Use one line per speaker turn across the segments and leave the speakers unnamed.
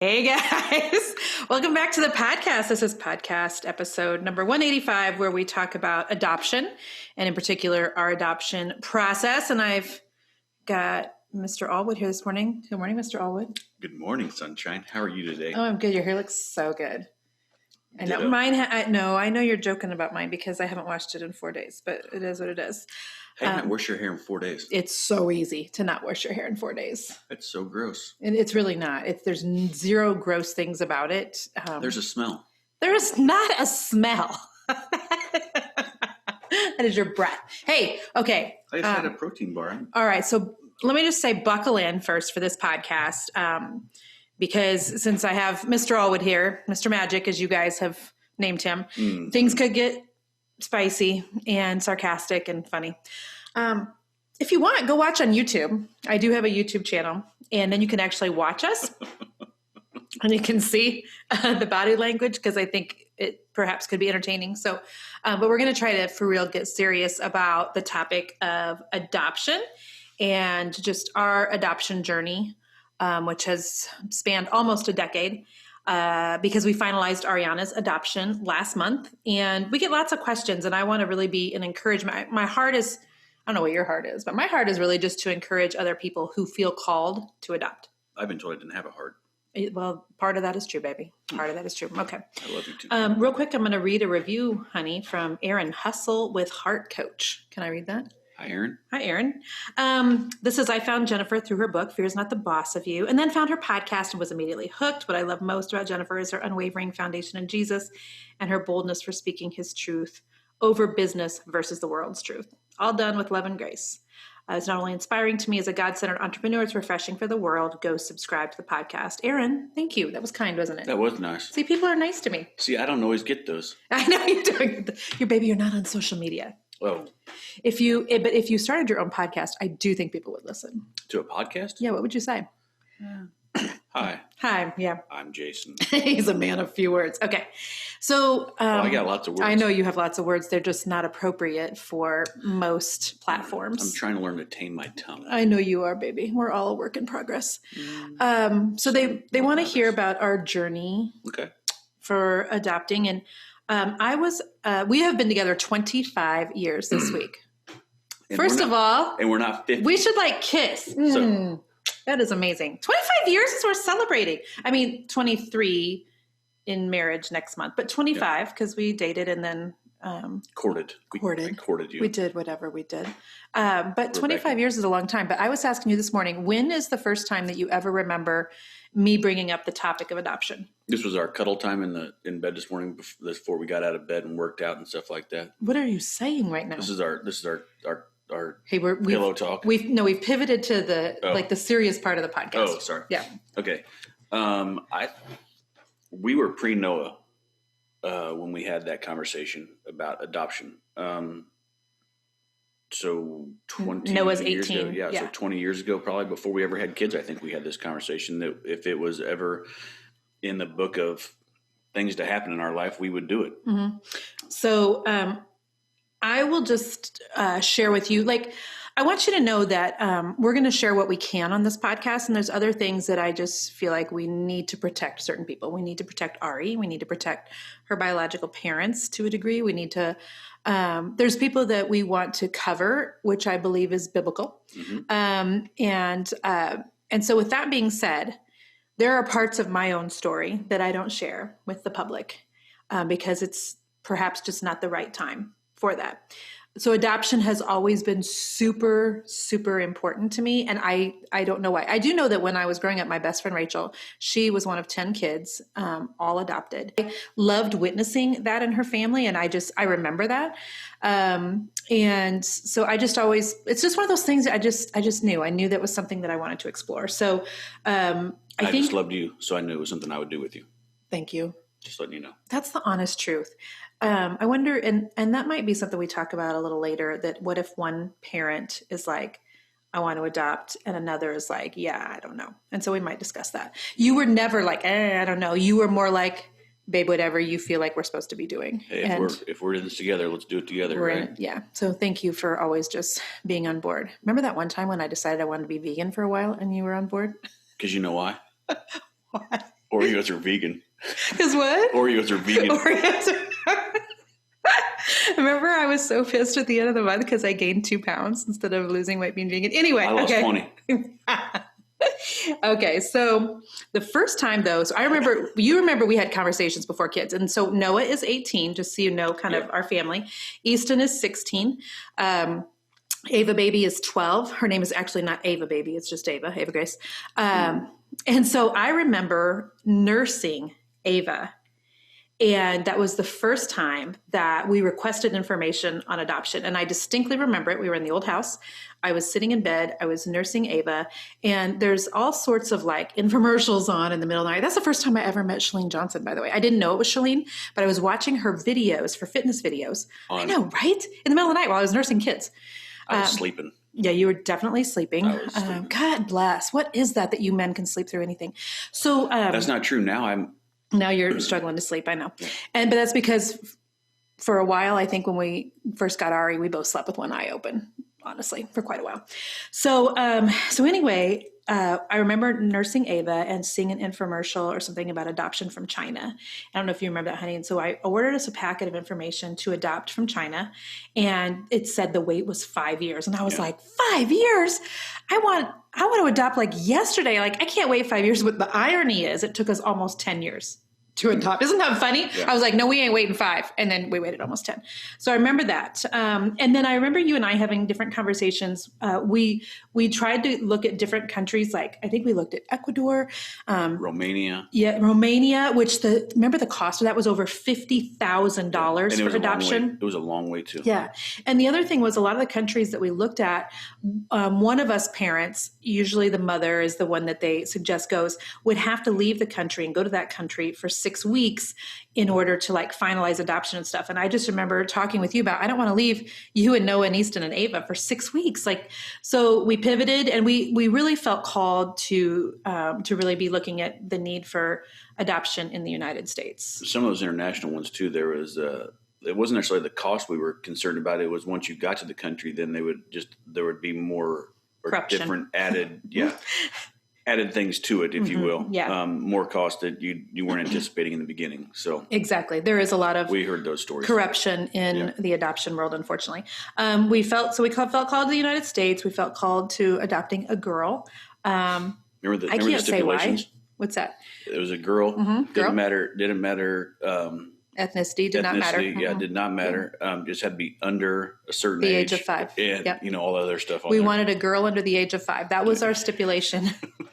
Hey guys, welcome back to the podcast. This is podcast episode number 185, where we talk about adoption and in particular our adoption process. And I've got Mr. Allwood here this morning. Good morning, Mr. Allwood.
Good morning, sunshine. How are you today?
Oh, I'm good. Your hair looks so good. I know mine. I know you're joking about mine because I haven't washed it in 4 days, but it is what it is.
How do you not wash your hair in 4 days?
It's so easy to not wash your hair in 4 days.
That's so gross.
And it's really not. There's zero gross things about it.
There's a smell.
There is not a smell. That is your breath. Hey, okay.
I just had a protein bar.
All right. So let me just say buckle in first for this podcast. Because since I have Mr. Allwood here, Mr. Magic, as you guys have named him, things could get spicy and sarcastic and funny. If you want, go watch on YouTube. I do have a YouTube channel, and then you can actually watch us and you can see the body language, because I think it perhaps could be entertaining. So, but we're going to try to, for real, get serious about the topic of adoption and just our adoption journey, which has spanned almost a decade. Because we finalized Ariana's adoption last month, and we get lots of questions, and I want to really be an encouragement. My heart is, I don't know what your heart is, but my heart is really just to encourage other people who feel called to adopt.
I've been told I didn't have a heart.
Well, part of that is true, baby. Part of that is true. Okay.
I love you too.
Real quick, I'm going to read a review, honey, from Aaron Hustle with Heart Coach. Can I read that?
Hi, Aaron.
Hi, Aaron. This is, I found Jennifer through her book, Fear is Not the Boss of You, and then found her podcast and was immediately hooked. What I love most about Jennifer is her unwavering foundation in Jesus and her boldness for speaking his truth over business versus the world's truth. All done with love and grace. It's not only inspiring to me as a God-centered entrepreneur, it's refreshing for the world. Go subscribe to the podcast. Aaron, thank you. That was kind, wasn't it?
That was nice.
See, people are nice to me.
See, I don't always get those.
I know you don't. Your baby, you're not on social media.
Oh.
But if you started your own podcast, I do think people would listen.
To a podcast?
Yeah, what would you say?
Hi.
Hi, yeah.
I'm Jason.
He's a man of few words. Okay. So
I got lots of words.
I know you have lots of words. They're just not appropriate for most platforms.
I'm trying to learn to tame my tongue.
I know you are, baby. We're all a work in progress. So they want to hear about our journey for adopting. And we have been together 25 years this week. First of all,
and we're not 50.
We should kiss.
So,
that is amazing. 25 years is worth celebrating. I mean, 23 in marriage next month, but 25 because we dated and then
courted. We courted you.
We did whatever we did. But 25 years is a long time. But I was asking you this morning, when is the first time that you ever remember me bringing up the topic of adoption?
This was our cuddle time in bed this morning before we got out of bed and worked out and stuff like that.
What are you saying right now?
This is our
we've
pillow talk.
We've pivoted to the serious part of the podcast.
Oh, sorry.
Yeah.
Okay. We were pre-Noah when we had that conversation about adoption. So 20
Noah's
years
18.
ago, yeah, so 20 years ago, probably before we ever had kids, I think we had this conversation that if it was ever in the book of things to happen in our life, we would do it.
Mm-hmm. So I will just share with you, I want you to know that we're going to share what we can on this podcast. And there's other things that I just feel like we need to protect certain people. We need to protect Ari. We need to protect her biological parents to a degree. We need to, there's people that we want to cover, which I believe is biblical. Mm-hmm. And so with that being said, there are parts of my own story that I don't share with the public because it's perhaps just not the right time for that. So adoption has always been super, super important to me. And I don't know why. I do know that when I was growing up, my best friend, Rachel, she was one of 10 kids, all adopted. I loved witnessing that in her family. And I remember that. And so I just always, it's just one of those things that I knew that was something that I wanted to explore. So I
just loved you. So I knew it was something I would do with you.
Thank you.
Just letting you know.
That's the honest truth. I wonder, and that might be something we talk about a little later, that what if one parent is like, I want to adopt, and another is like, yeah, I don't know. And so we might discuss that. You were never like, I don't know. You were more like, babe, whatever you feel like we're supposed to be doing.
Hey, if we're in this together, let's do it together, right?
Yeah. So thank you for always just being on board. Remember that one time when I decided I wanted to be vegan for a while and you were on board?
Because you know why?
Why?
Oreos are vegan.
Because what?
Oreos are vegan.
Remember, I was so pissed at the end of the month because I gained 2 pounds instead of losing weight being vegan. Anyway,
I lost 20.
Okay, so the first time though, so you remember we had conversations before kids. And so Noah is 18, just so you know, kind of our family. Easton is 16. Ava baby is 12. Her name is actually not Ava baby. It's just Ava Grace. And so I remember nursing Ava. And that was the first time that we requested information on adoption. And I distinctly remember it. We were in the old house. I was sitting in bed. I was nursing Ava. And there's all sorts of like infomercials on in the middle of the night. That's the first time I ever met Shalene Johnson, by the way. I didn't know it was Shalene, but I was watching her videos for fitness videos. I know, right? In the middle of the night while I was nursing kids.
I was sleeping.
Yeah, you were definitely sleeping.
I was sleeping.
God bless. What is that you men can sleep through anything? So
that's not true.
Now you're struggling to sleep. I know. But that's because for a while, I think when we first got Ari, we both slept with one eye open, honestly, for quite a while. So anyway, I remember nursing Ava and seeing an infomercial or something about adoption from China. I don't know if you remember that, honey. And so I ordered us a packet of information to adopt from China. And it said the wait was 5 years. And I was like, 5 years? I want to adopt like yesterday. Like, I can't wait 5 years. But the irony is it took us almost 10 years to adopt. Isn't that funny? Yeah. I was like, no, we ain't waiting 5. And then we waited almost 10. So I remember that. And then I remember you and I having different conversations. We tried to look at different countries. Like, I think we looked at Ecuador.
Romania.
Yeah, Romania, which remember the cost of that was over $50,000 for adoption.
It was a long way too.
Yeah. And the other thing was a lot of the countries that we looked at, one of us parents, usually the mother is the one that they suggest goes, would have to leave the country and go to that country for 6 weeks in order to like finalize adoption and stuff. And I just remember talking with you about, I don't want to leave you and Noah and Easton and Ava for 6 weeks. Like, so we pivoted and we really felt called to really be looking at the need for adoption in the United States.
Some of those international ones too, there was, it wasn't necessarily the cost we were concerned about. It was once you got to the country, then there would be more or corruption. Different added, added things to it, if you will.
Yeah.
More cost that you weren't anticipating in the beginning. So
exactly. There is a lot of
we heard those stories.
Corruption in the adoption world, unfortunately. We felt called to the United States. We felt called to adopting a girl.
Remember
I can't
the
say why.
stipulations?
What's that?
It was a girl. Didn't matter.
Ethnicity did not matter.
Yeah, did not matter. Just had to be under a certain
the age of 5.
And all the other stuff.
We wanted a girl under the age of 5. That was our stipulation.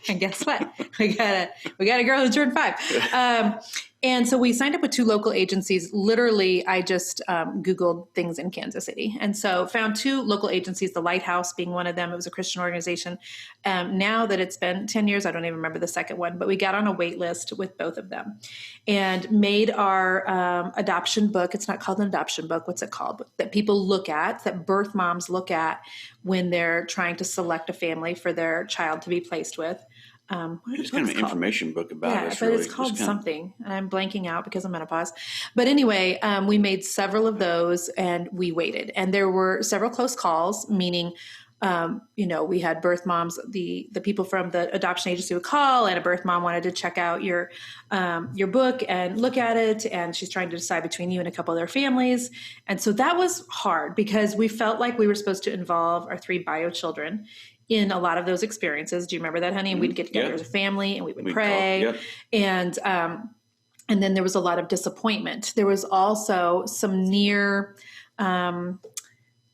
And guess what? We got a girl who turned 5. And so we signed up with 2 local agencies. Literally, I just Googled things in Kansas City. And so found 2 local agencies, the Lighthouse being one of them. It was a Christian organization. Now that it's been 10 years, I don't even remember the second one, but we got on a wait list with both of them and made our adoption book. It's not called an adoption book. What's it called? That people look at, that birth moms look at when they're trying to select a family for their child to be placed with.
It's kind of an information book about us.
But it's called something, and I'm blanking out because of menopause. But anyway, we made several of those, and we waited. And there were several close calls, meaning, we had birth moms. The people from the adoption agency would call, and a birth mom wanted to check out your book and look at it, and she's trying to decide between you and a couple of their families. And so that was hard because we felt like we were supposed to involve our 3 bio children in a lot of those experiences. Do you remember that, honey? And we'd get together as a family and we would pray.
Talk,
and then there was a lot of disappointment. There was also some near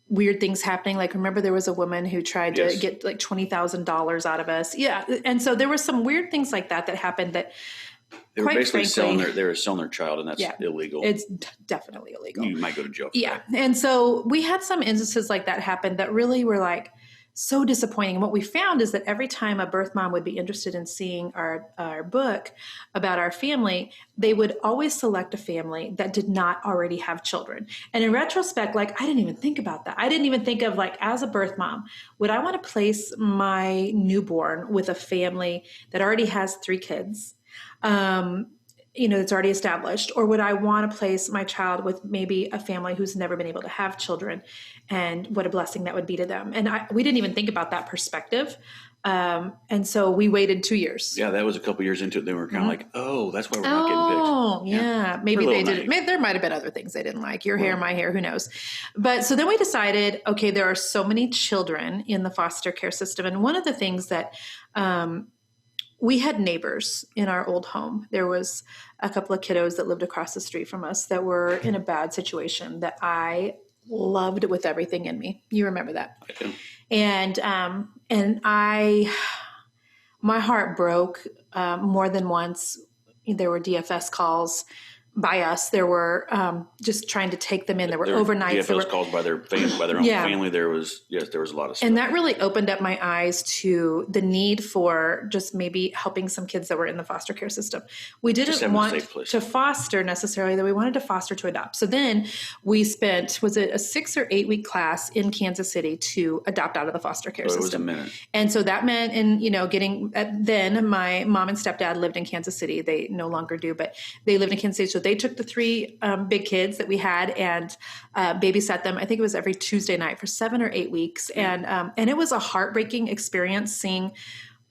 weird things happening. Like, remember there was a woman who tried to get like $20,000 out of us. Yeah. And so there were some weird things like that happened that
they were basically selling their child, and that's illegal.
It's definitely illegal.
You might go to jail for that.
And so we had some instances like that happen that really were like, so disappointing. And what we found is that every time a birth mom would be interested in seeing our book about our family, they would always select a family that did not already have children. And in retrospect, like, I didn't even think about that. I didn't even think of, like, as a birth mom, would I want to place my newborn with a family that already has 3 kids? It's already established, or would I want to place my child with maybe a family who's never been able to have children, and what a blessing that would be to them. And we didn't even think about that perspective. And so we waited 2 years.
Yeah, that was a couple years into it. They were kind of like, oh, that's why we're not getting picked.
Oh, yeah. Maybe they did it. Maybe there might have been other things they didn't like. Your hair, my hair, who knows? But so then we decided, okay, there are so many children in the foster care system. And one of the things that we had neighbors in our old home. There was a couple of kiddos that lived across the street from us that were in a bad situation that I loved with everything in me. You remember that?
I do.
And my heart broke more than once. There were DFS calls by us. There were just trying to take them in. There were overnights.
DFS calls by their own family. There was a lot of stuff.
And that really opened up my eyes to the need for just maybe helping some kids that were in the foster care system. We didn't want to foster necessarily, that we wanted to foster to adopt. So then we spent, was it a 6 or 8 week class in Kansas City to adopt out of the foster care system.
It was a minute.
And so that meant, then my mom and stepdad lived in Kansas City. They no longer do, but they lived in Kansas City. So they took the 3 big kids that we had and babysat them. I think it was every Tuesday night for 7 or 8 weeks. And it was a heartbreaking experience seeing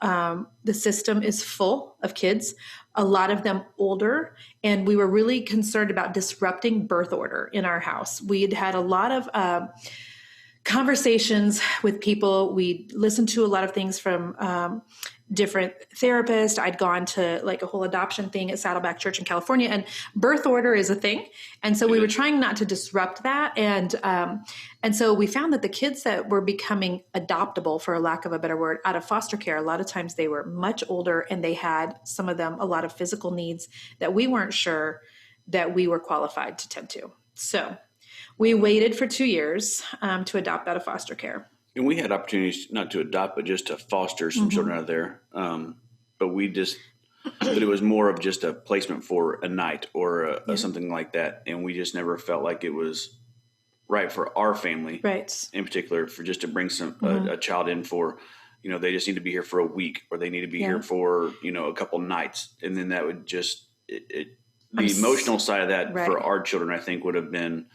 the system is full of kids, a lot of them older. And we were really concerned about disrupting birth order in our house. We'd had a lot of conversations with people. We listened to a lot of things from different therapists. I'd gone to like a whole adoption thing at Saddleback Church in California, and birth order is a thing. And so we were trying not to disrupt that. And so we found that the kids that were becoming adoptable, for a lack of a better word, out of foster care, a lot of times they were much older and they had, some of them, a lot of physical needs that we weren't sure that we were qualified to tend to. So we waited for 2 years to adopt out of foster care.
And we had opportunities not to adopt, but just to foster some children out of there. But it was more of just a placement for a night or something like that. And we just never felt like it was right for our family,
right? In
particular, for just to bring a child in for, they just need to be here for a week, or they need to be here for, a couple nights. And then that would just, the emotional side of that for our children, I think, would have been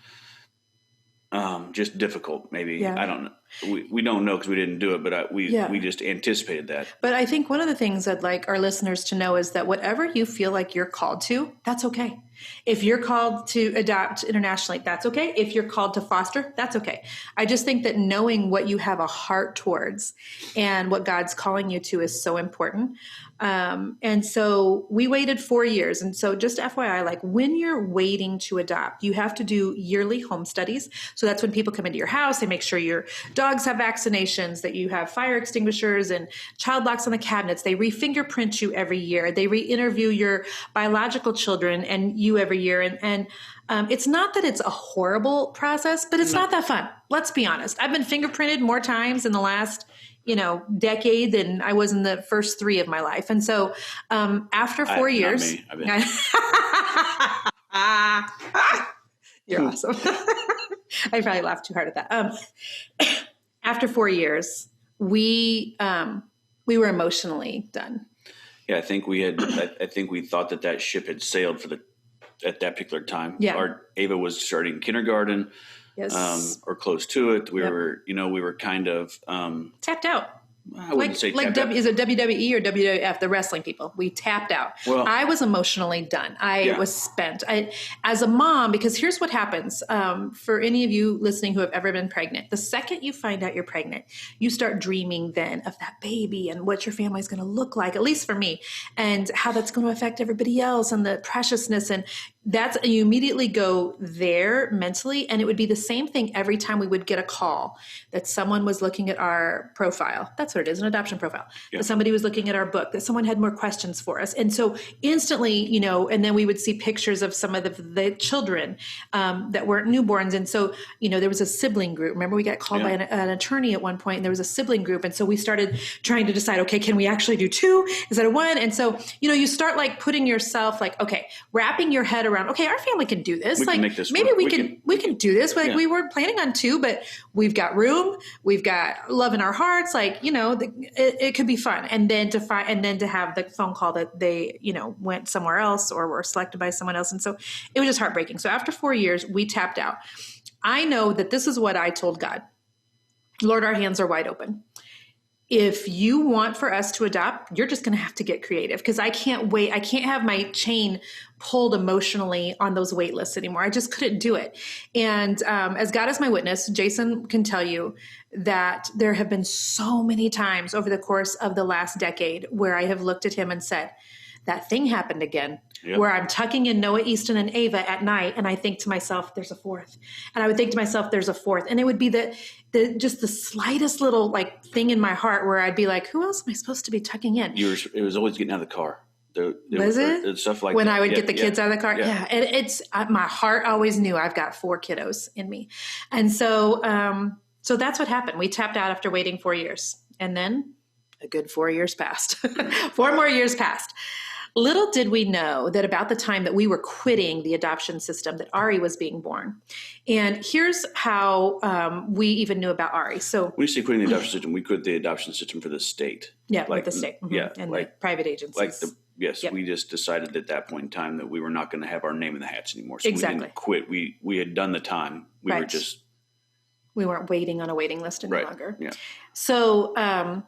just difficult, maybe. Yeah. I don't know. We don't know because we didn't do it, but we just anticipated that.
But I think one of the things I'd like our listeners to know is that whatever you feel like you're called to, that's okay. If you're called to adopt internationally, that's okay. If you're called to foster, that's okay. I just think that knowing what you have a heart towards and what God's calling you to is so important. And so we waited 4 years. And so just FYI, like when you're waiting to adopt, you have to do yearly home studies. So that's when people come into your house, they make sure your dogs have vaccinations, that you have fire extinguishers and child locks on the cabinets. They re-fingerprint you every year. They re-interview your biological children and you every year. And it's not that it's a horrible process, but it's not that fun. Let's be honest. I've been fingerprinted more times in the last decade than I was in the first 3 of my life. And so after 4 years, you're awesome. I probably laughed too hard at that. After 4 years, we were emotionally done.
Yeah, I think we thought that ship had sailed at that particular time.
Yeah.
Ava was starting kindergarten.
Yes.
Or close to it. We were kind of
tapped out.
I wouldn't say tapped out.
Is it WWE or WWF, the wrestling people? We tapped out. Well, I was emotionally done. I was spent. As a mom, because here's what happens for any of you listening who have ever been pregnant. The second you find out you're pregnant, you start dreaming then of that baby and what your family's going to look like, at least for me, and how that's going to affect everybody else and the preciousness. And you immediately go there mentally. And it would be the same thing every time we would get a call that someone was looking at our profile. That's what it is, an adoption profile. Yeah. That somebody was looking at our book, that someone had more questions for us. And so instantly, and then we would see pictures of some of the children that weren't newborns. And so, there was a sibling group. Remember, we got called by an attorney at one point, and there was a sibling group. And so we started trying to decide, okay, can we actually do 2 instead of 1? And so, you start like putting yourself like, okay, wrapping your head around, okay, our family can do this.
Can make this
maybe
work.
we can do this. Like we weren't planning on 2, but we've got room. We've got love in our hearts. Like, it could be fun. And then to have the phone call that they, went somewhere else or were selected by someone else. And so it was just heartbreaking. So after 4 years, we tapped out. I know that this is what I told God. Lord, our hands are wide open. if you want for us to adopt, you're just going to have to get creative because I can't wait. I can't have my chain pulled emotionally on those wait lists anymore. I just couldn't do it. And as God is my witness, Jason can tell you that there have been so many times over the course of the last decade where I have looked at him and said, that thing happened again. Yep. Where I'm tucking in Noah, Easton, and Ava at night, and I think to myself, "There's a fourth," and I would think to myself, "There's a fourth," and it would be the just the slightest little like thing in my heart where I'd be like, "Who else am I supposed to be tucking in?"
It was always getting out of the car.
Was it
stuff like
when
that.
I would get the kids out of the car? Yeah, and it's my heart always knew I've got 4 kiddos in me, and so so that's what happened. We tapped out after waiting 4 years, and then a good 4 years passed. 4 more years passed. Little did we know that about the time that we were quitting the adoption system, that Ari was being born. And here's how we even knew about Ari. So
when you say quitting the adoption system, we quit the adoption system for the state.
Yeah, like, with the state. Mm-hmm.
Yeah.
And like private agencies.
Yes, yep. We just decided at that point in time that we were not going to have our name in the hats anymore. So
exactly.
We didn't quit. We had done the time. We
weren't waiting on a waiting list any longer.
Yeah.
So I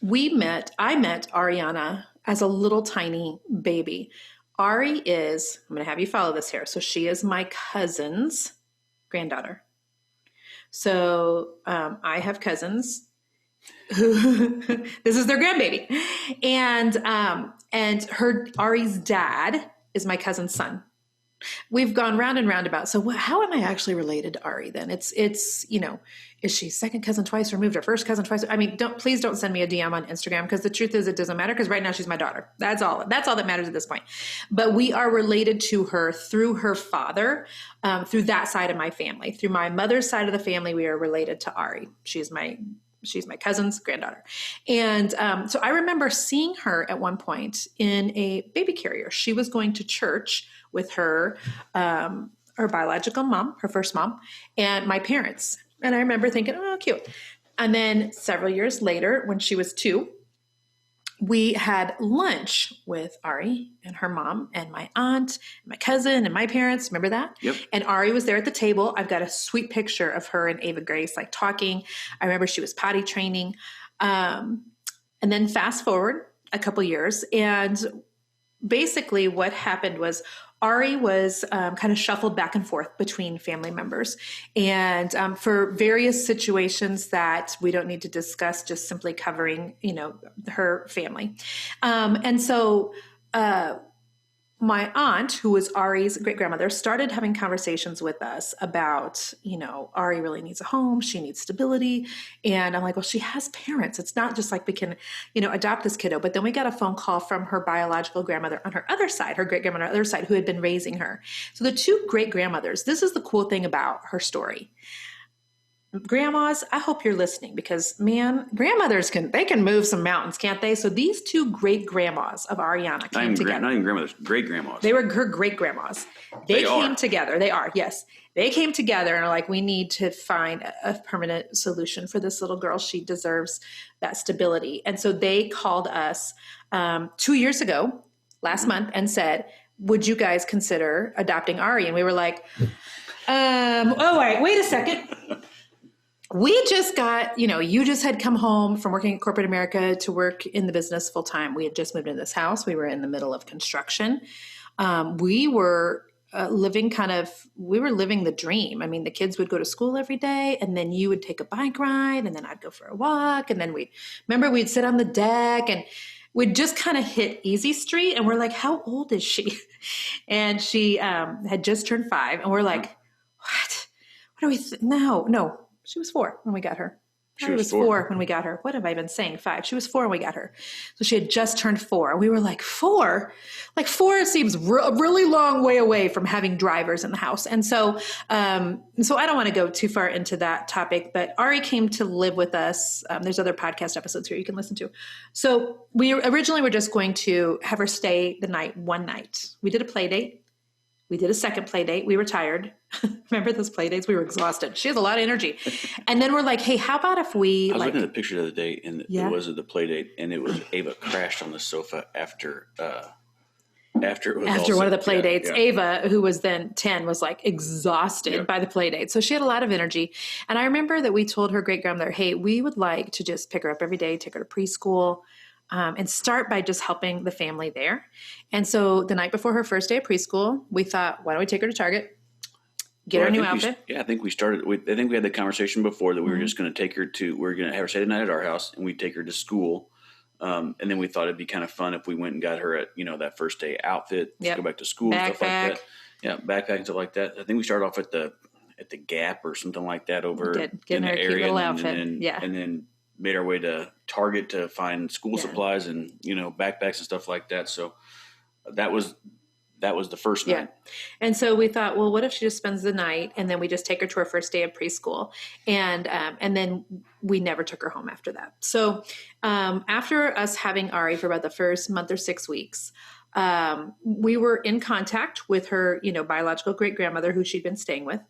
met Ariana as a little tiny baby. Ari is, I'm going to have you follow this here. So she is my cousin's granddaughter. So I have cousins who, this is their grandbaby. And Ari's dad is my cousin's son. We've gone round and round about. So how am I actually related to Ari then? It's, is she second cousin twice removed or first cousin twice? I mean, please don't send me a DM on Instagram because the truth is it doesn't matter because right now she's my daughter. That's all that matters at this point. But we are related to her through her father, through that side of my family. Through my mother's side of the family, we are related to Ari. She's my cousin's granddaughter. And so I remember seeing her at one point in a baby carrier. She was going to church with her biological mom, her first mom, and my parents. And I remember thinking, oh, cute. And then several years later, when she was 2, we had lunch with Ari and her mom and my aunt, and my cousin and my parents. Remember that?
Yep.
And Ari was there at the table. I've got a sweet picture of her and Ava Grace like talking. I remember she was potty training. And then fast forward a couple years, and basically what happened was Ari was kind of shuffled back and forth between family members. And for various situations that we don't need to discuss, just simply covering, her family. And so my aunt, who was Ari's great-grandmother, started having conversations with us about, Ari really needs a home. She needs stability. And I'm like, well, she has parents. It's not just like we can, adopt this kiddo. But then we got a phone call from her biological grandmother on her other side, her great-grandmother on the other side, who had been raising her. So the 2 great-grandmothers, this is the cool thing about her story. Grandmas, I hope you're listening because, man, grandmothers can move some mountains, can't they? So these 2 great-grandmas of Ariana came together.
Not even grandmothers, great-grandmas.
They were her great-grandmas. They came together. They are, yes. They came together and are like, we need to find a permanent solution for this little girl. She deserves that stability. And so they called us 2 years ago, last month, and said, would you guys consider adopting Ari? And we were like, wait a second. We just got, you just had come home from working in corporate America to work in the business full time. We had just moved into this house. We were in the middle of construction. We were living the dream. I mean, the kids would go to school every day and then you would take a bike ride and then I'd go for a walk. And then we'd sit on the deck and we'd just kind of hit easy street. And we're like, how old is she? And she had just turned 5. And we're like, what do we No. She was 4 when we got her. She was 4 when we got her. What have I been saying? 5. She was 4 when we got her. So she had just turned 4. And we were like, 4? Like 4 seems a really long way away from having drivers in the house. And so I don't want to go too far into that topic, but Ari came to live with us. There's other podcast episodes here you can listen to. So we originally were just going to have her stay the night, one night. We did a play date. We did a second play date. We were tired. Remember those play dates? We were exhausted. She has a lot of energy. And then we're like, hey, how about if we...
I was looking at the picture the other day, and it was at the play date, and it was Ava crashed on the sofa after after
one of the play dates. Ava, who was then 10, was like exhausted by the play date. So she had a lot of energy. And I remember that we told her great grandmother, hey, we would like to just pick her up every day, take her to preschool, and start by just helping the family there. And so the night before her first day of preschool, we thought, why don't we take her to Target, get her a new outfit?
I think we started I think we had the conversation before that we were just going to take her we were going to have her stay the night at our house, and we'd take her to school. And then we thought it'd be kind of fun if we went and got her at, that first day outfit to go back to school,
backpack.
Stuff like that. Yeah, backpack and stuff like that. I think we started off at the Gap or something like that over in the area,
little outfit.
And then made our way to Target to find school supplies and backpacks and stuff like that. So that was the first night.
And so we thought, well, what if she just spends the night and then we just take her to her first day of preschool? And then we never took her home after that. So after us having Ari for about the first month or 6 weeks, we were in contact with her, biological great grandmother who she'd been staying with,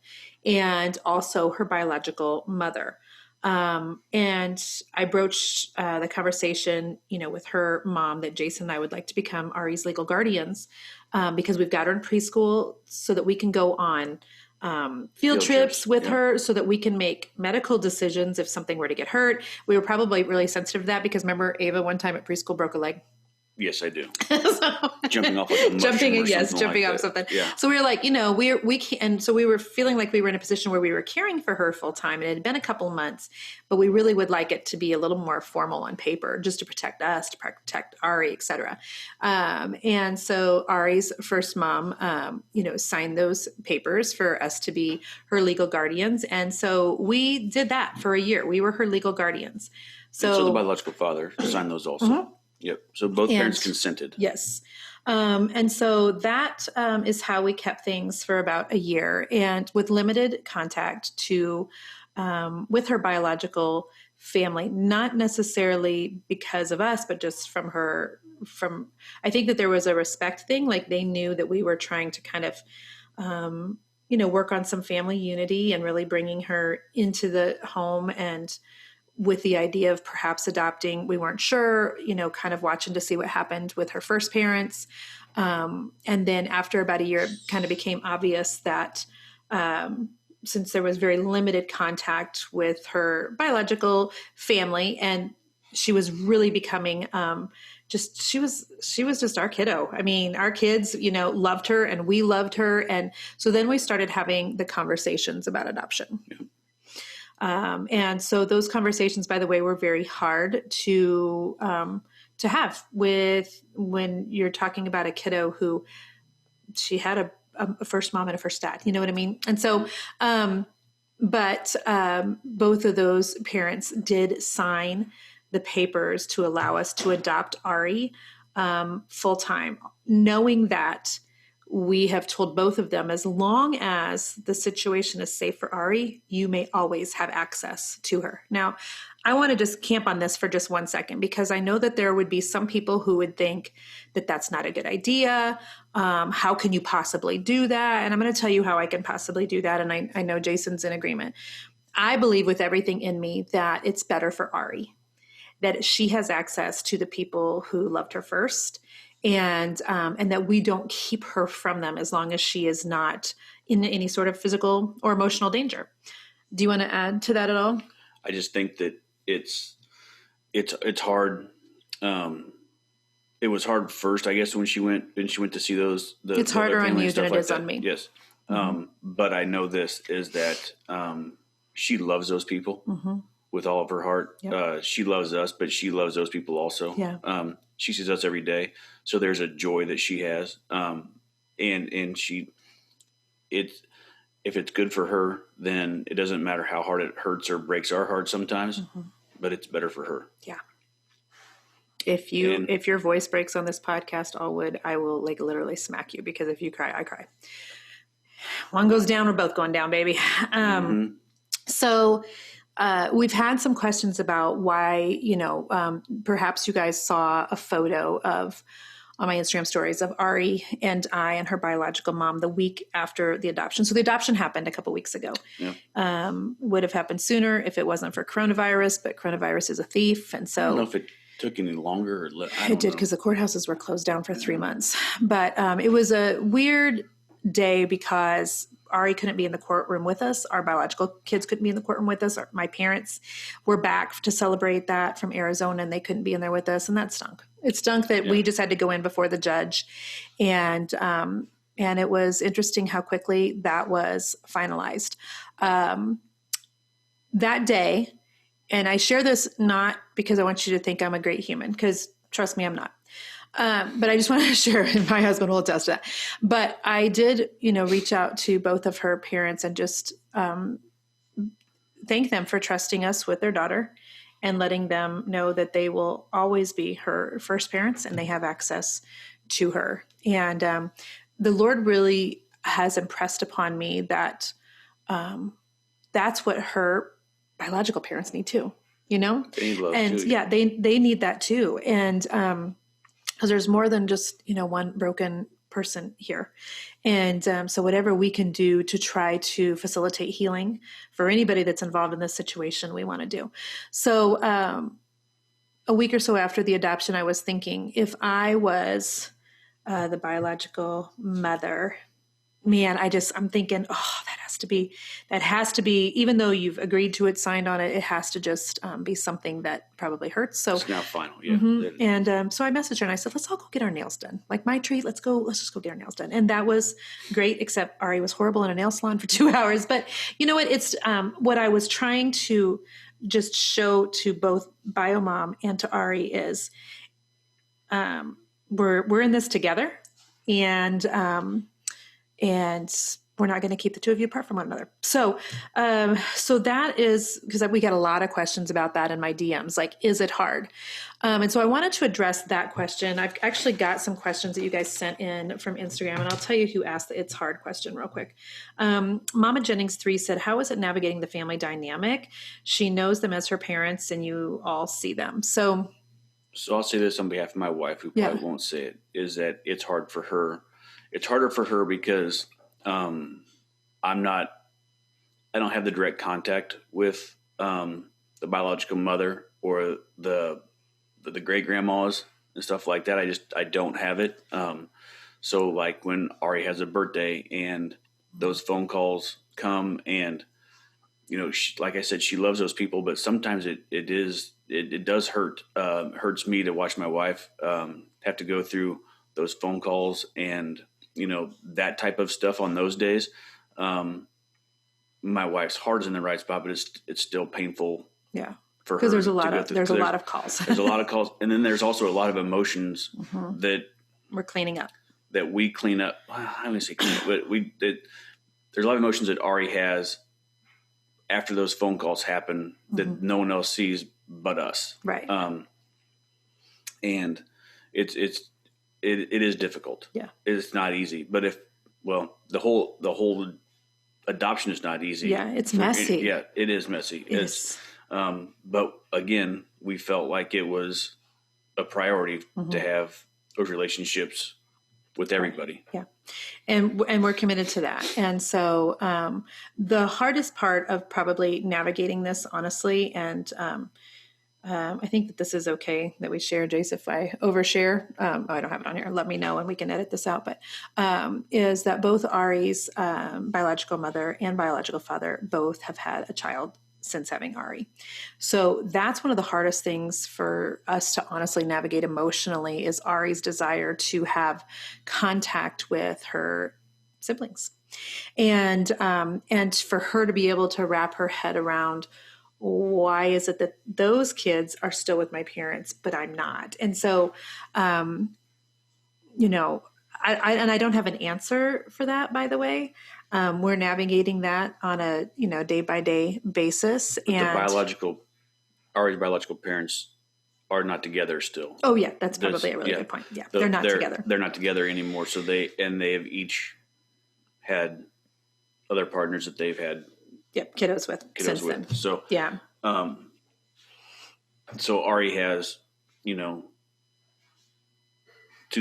and also her biological mother. And I broached the conversation, with her mom that Jason and I would like to become Ari's legal guardians, because we've got her in preschool so that we can go on field trips with her, so that we can make medical decisions if something were to get hurt. We were probably really sensitive to that because remember Ava one time at preschool broke a leg.
Yes, I do. Jumping off like a mushroom
jumping off something.
Yeah.
So we were like, we can't, and so we were feeling like we were in a position where we were caring for her full time, and it had been a couple months, but we really would like it to be a little more formal on paper, just to protect us, to protect Ari, et cetera. And so Ari's first mom, signed those papers for us to be her legal guardians, and so we did that for a year. We were her legal guardians.
So the biological father signed those also. Mm-hmm. Yep. So both parents consented.
Yes. And so that is how we kept things for about a year, and with limited contact with her biological family, not necessarily because of us, but just I think that there was a respect thing. Like they knew that we were trying to kind of, work on some family unity and really bringing her into the home, and with the idea of perhaps adopting. We weren't sure, kind of watching to see what happened with her first parents. And then after about a year, it kind of became obvious that since there was very limited contact with her biological family, and she was really becoming she was just our kiddo. I mean, our kids, loved her and we loved her. And so then we started having the conversations about adoption. Yeah. And so those conversations, by the way, were very hard to have when you're talking about a kiddo who she had a first mom and a first dad, you know what I mean? And so, but both of those parents did sign the papers to allow us to adopt Ari full time, knowing that we have told both of them, as long as the situation is safe for Ari, you may always have access to her. Now, I want to just camp on this for just 1 second, because I know that there would be some people who would think that that's not a good idea. How can you possibly do that? And I'm going to tell you how I can possibly do that. And I know Jason's in agreement. I believe with everything in me that it's better for Ari, that she has access to the people who loved her first, and that we don't keep her from them as long as she is not in any sort of physical or emotional danger. Do you want to add to that at all?
I just think that it's hard. It was hard first, I guess, when she went to see those.
It's harder on you than it is on me.
Yes, but I know this is that she loves those people with all of her heart. Yep. She loves us, but she loves those people also. Yeah. She sees us every day, so there's a joy that she has, and if it's good for her, then it doesn't matter how hard it hurts or breaks our heart sometimes, but it's better for her.
Yeah. If your voice breaks on this podcast, Allwood, I will literally smack you, because if you cry, I cry. One goes down, we're both going down, baby. So. We've had some questions about why, perhaps you guys saw a photo on my Instagram stories of Ari and I and her biological mom the week after the adoption. So the adoption happened a couple weeks ago. Yeah. Would have happened sooner if it wasn't for coronavirus, but coronavirus is a thief. And so
I don't know if took any longer?
It did, because the courthouses were closed down for 3 months. But it was a weird day because Ari couldn't be in the courtroom with us. Our biological kids couldn't be in the courtroom with us. My parents were back to celebrate that from Arizona, and they couldn't be in there with us, and that stunk. It stunk that we just had to go in before the judge, and it was interesting how quickly that was finalized. That day, and I share this not because I want you to think I'm a great human, because trust me, I'm not. But I just wanted to share, and my husband will attest to that. But I did, reach out to both of her parents and just thank them for trusting us with their daughter and letting them know that they will always be her first parents and they have access to her. And the Lord really has impressed upon me that that's what her biological parents need too,
They need love
and
too.
Yeah, they need that too. And because there's more than just, one broken person here. And so whatever we can do to try to facilitate healing for anybody that's involved in this situation, we want to do. So a week or so after the adoption, I was thinking, if I was the biological mother, man, I'm thinking, that has to be, even though you've agreed to it, signed on it, it has to just be something that probably hurts. So
it's now final. Yeah.
Mm-hmm. And so I messaged her and I said, let's all go get our nails done. Like my treat, let's just go get our nails done. And that was great, except Ari was horrible in a nail salon for 2 hours. But you know what? It's what I was trying to just show to both Biomom and to Ari is we're in this together, and we're not going to keep the two of you apart from one another. So that is, because we got a lot of questions about that in my DMs, like, is it hard? And so I wanted to address that question. I've actually got some questions that you guys sent in from Instagram, and I'll tell you who asked the it's hard question real quick. Mama Jennings 3 said, how is it navigating the family dynamic? She knows them as her parents and you all see them. So
I'll say this on behalf of my wife, who probably won't say it, is that it's hard for her. It's harder for her because I don't have the direct contact with the biological mother or the great grandmas and stuff like that. I don't have it. So like when Ari has a birthday and those phone calls come, and like I said, she loves those people, but sometimes it does hurt. Hurts me to watch my wife have to go through those phone calls and that type of stuff on those days. My wife's heart's in the right spot, but it's still painful.
Yeah.
For her,
because there's a lot of calls.
There's a lot of calls, and then there's also a lot of emotions that
we're cleaning up.
That we clean up. I wouldn't say clean up, but there's a lot of emotions that Ari has after those phone calls happen that no one else sees but us.
Right.
And it is difficult.
Yeah.
It's not easy, but the whole adoption is not easy.
Yeah, it's messy.
It is messy. But again, we felt like it was a priority to have those relationships with everybody.
Yeah. And we're committed to that. And so the hardest part of probably navigating this, honestly, and I think that this is okay that we share, Jace, if I overshare. I don't have it on here. Let me know and we can edit this out. But is that both Ari's biological mother and biological father both have had a child since having Ari. So that's one of the hardest things for us to honestly navigate emotionally, is Ari's desire to have contact with her siblings. And for her to be able to wrap her head around, why is it that those kids are still with my parents, but I'm not? And so, I don't have an answer for that, by the way. We're navigating that on a, day by day basis.
But Ari's biological parents are not together still.
Oh yeah. That's probably a really good point. Yeah. They're not together.
They're not together anymore. So they have each had other partners that they've had
kiddos with since then.
So
yeah.
So Ari has, 2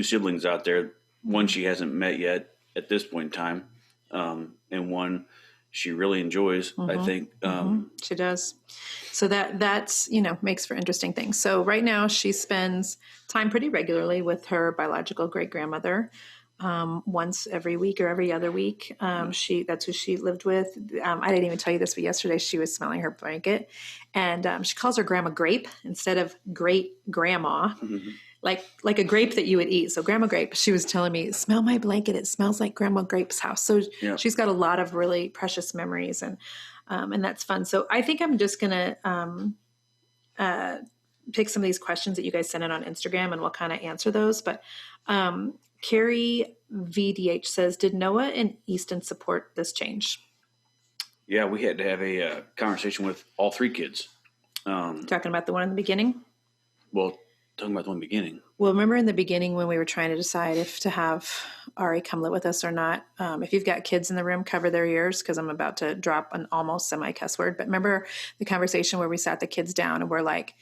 siblings out there. One she hasn't met yet at this point in time, and one she really enjoys, I think.
She does. So that's, makes for interesting things. So right now she spends time pretty regularly with her biological great grandmother, once every week or every other week. That's who she lived with. I didn't even tell you this, but yesterday she was smelling her blanket, and she calls her grandma Grape instead of great grandma. Like a grape that you would eat. So Grandma Grape, she was telling me, smell my blanket. It smells like Grandma Grape's house. So she's got a lot of really precious memories, and that's fun. So I think I'm just going to pick some of these questions that you guys sent in on Instagram, and we'll kind of answer those. But Carrie VDH says, did Noah and Easton support this change?
Yeah, we had to have a conversation with all three kids.
Talking about the one in the beginning?
Well, talking about the one beginning.
Well, remember in the beginning when we were trying to decide if to have Ari come live with us or not, if you've got kids in the room, cover their ears, because I'm about to drop an almost semi-cuss word. But remember the conversation where we sat the kids down and we're like,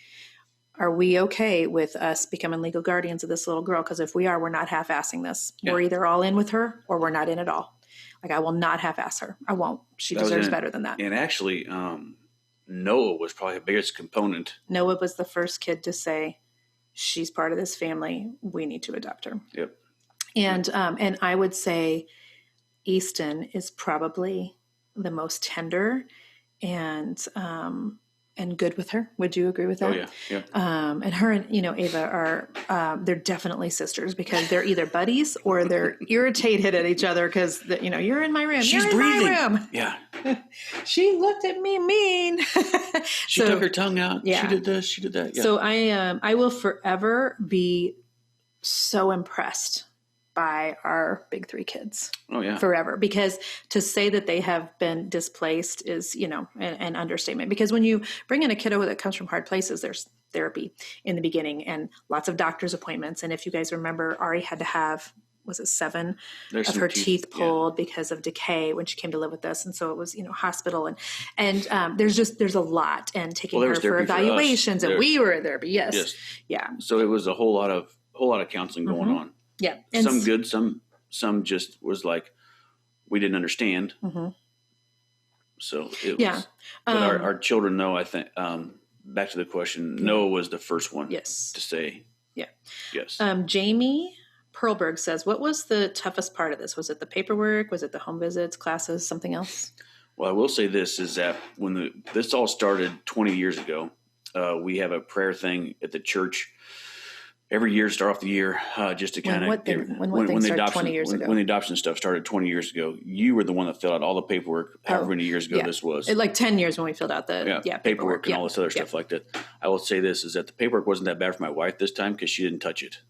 are we okay with us becoming legal guardians of this little girl? Because if we are, we're not half-assing this. Yeah. We're either all in with her or we're not in at all. Like, I will not half-ass her. I won't. She deserves better than that.
And actually, Noah was probably the biggest component.
Noah was the first kid to say, she's part of this family. We need to adopt her.
Yep.
And I would say Easton is probably the most tender and good with her. Would you agree with that?
Oh, yeah.
And her and, Ava are, they're definitely sisters, because they're either buddies or they're irritated at each other because, you're in my room.
She's
you're
breathing.
In my room.
Yeah.
She looked at me mean.
She took her tongue out.
Yeah.
She did this. She did that. Yeah.
So I will forever be so impressed by our big three kids.
Oh, yeah.
Forever. Because to say that they have been displaced is, an understatement. Because when you bring in a kiddo that comes from hard places, there's therapy in the beginning and lots of doctor's appointments. And if you guys remember, Ari had to have, was it 7 of her teeth pulled because of decay when she came to live with us. And so it was, hospital and there's a lot, and taking her for evaluations, and we were in therapy. Yes. Yeah.
So it was a whole lot of counseling going on.
Yeah.
And some good, some just was like, we didn't understand. So it was, but our children know, I think, back to the question, Noah was the first one to say, yes.
Jamie Perlberg says, what was the toughest part of this? Was it the paperwork? Was it the home visits, classes, something else?
Well, I will say this is that when this all started 20 years ago, we have a prayer thing at the church every year, start off the year, just to kind of
when the adoption 20 years ago.
When the adoption stuff started 20 years ago, you were the one that filled out all the paperwork. However many years ago this was,
like 10 years when we filled out the
paperwork and all this other stuff like that. I will say this is that the paperwork wasn't that bad for my wife this time because she didn't touch it.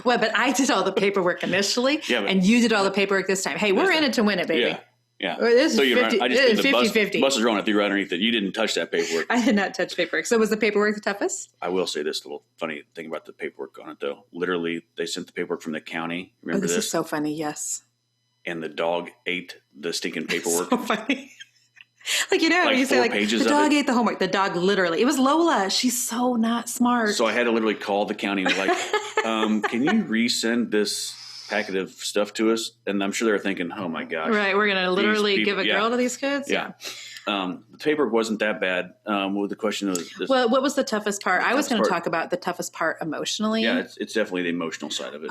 Well, but I did all the paperwork initially, and you did all the paperwork this time. Hey, we're in it to win it, baby.
Yeah.
This
so
is 50,
I just
the 50-50.
Bus is wrong. I threw right underneath it. You didn't touch that paperwork.
I did not touch paperwork. So was the paperwork the toughest?
I will say this little funny thing about the paperwork on it, though. Literally, they sent the paperwork from the county. Remember this?
This is so funny, yes.
And the dog ate the stinking paperwork.
So funny. Like, you say, like, the dog ate the homework. The dog literally. It was Lola. She's so not smart.
So I had to literally call the county and like, can you resend this packet of stuff to us? And I'm sure they're thinking, oh my gosh.
Right. We're going to literally give a girl to these kids?
Yeah. The paperwork wasn't that bad. The question was
well, what was the toughest part? I was going to talk about the toughest part emotionally.
Yeah, it's definitely the emotional side of it.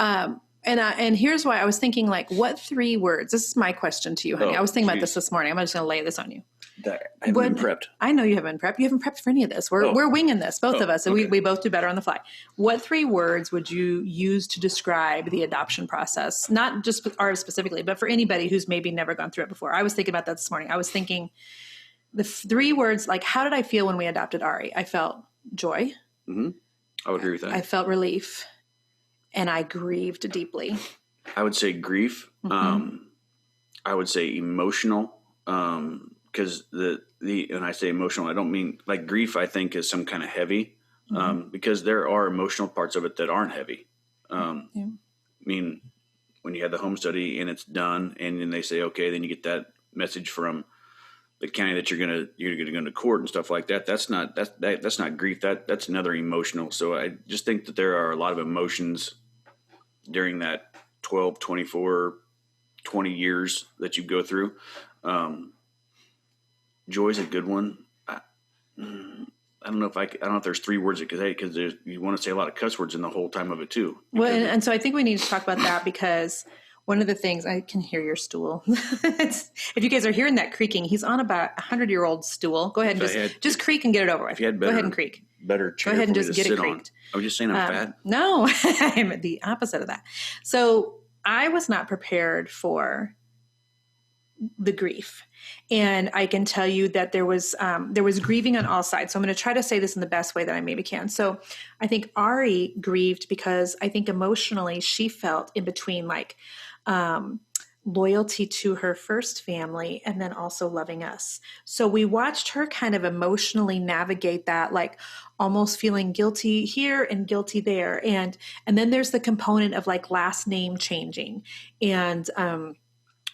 And here's why I was thinking, like, what 3 words? This is my question to you, honey. I was thinking about this morning. I'm just going to lay this on you.
I haven't been prepped.
I know you haven't been prepped. You haven't prepped for any of this. We're winging this, both of us, and we both do better on the fly. What 3 words would you use to describe the adoption process? Not just ours specifically, but for anybody who's maybe never gone through it before. I was thinking about that this morning. I was thinking the 3 words, like, how did I feel when we adopted Ari? I felt joy.
Mm-hmm. I would agree with that.
I felt relief, and I grieved deeply.
I would say grief. Mm-hmm. I would say emotional. Because when I say emotional, I don't mean like grief. I think is some kind of heavy, because there are emotional parts of it that aren't heavy. I mean, when you have the home study and it's done, and then they say, okay, then you get that message from the county that you're gonna go to court and stuff like that. That's not grief. That's another emotional. So I just think that there are a lot of emotions during that 12, 24, 20 years that you go through. Joy's a good one. I don't know if I don't know if there's 3 words it could say, because you want to say a lot of cuss words in the whole time of it too.
Well, and so I think we need to talk about that, because one of the things, I can hear your stool. If you guys are hearing that creaking, he's on about 100-year-old stool. Go ahead and just creak and get it over with. Go ahead and creak.
Better chair.
Go ahead and just get it creaked.
I was just saying I'm fat.
No, I'm the opposite of that. So I was not prepared for the grief. And I can tell you that there was grieving on all sides. So I'm going to try to say this in the best way that I maybe can. So I think Ari grieved because I think emotionally she felt in between, like, loyalty to her first family and then also loving us. So we watched her kind of emotionally navigate that, like almost feeling guilty here and guilty there. And then there's the component of like last name changing, and,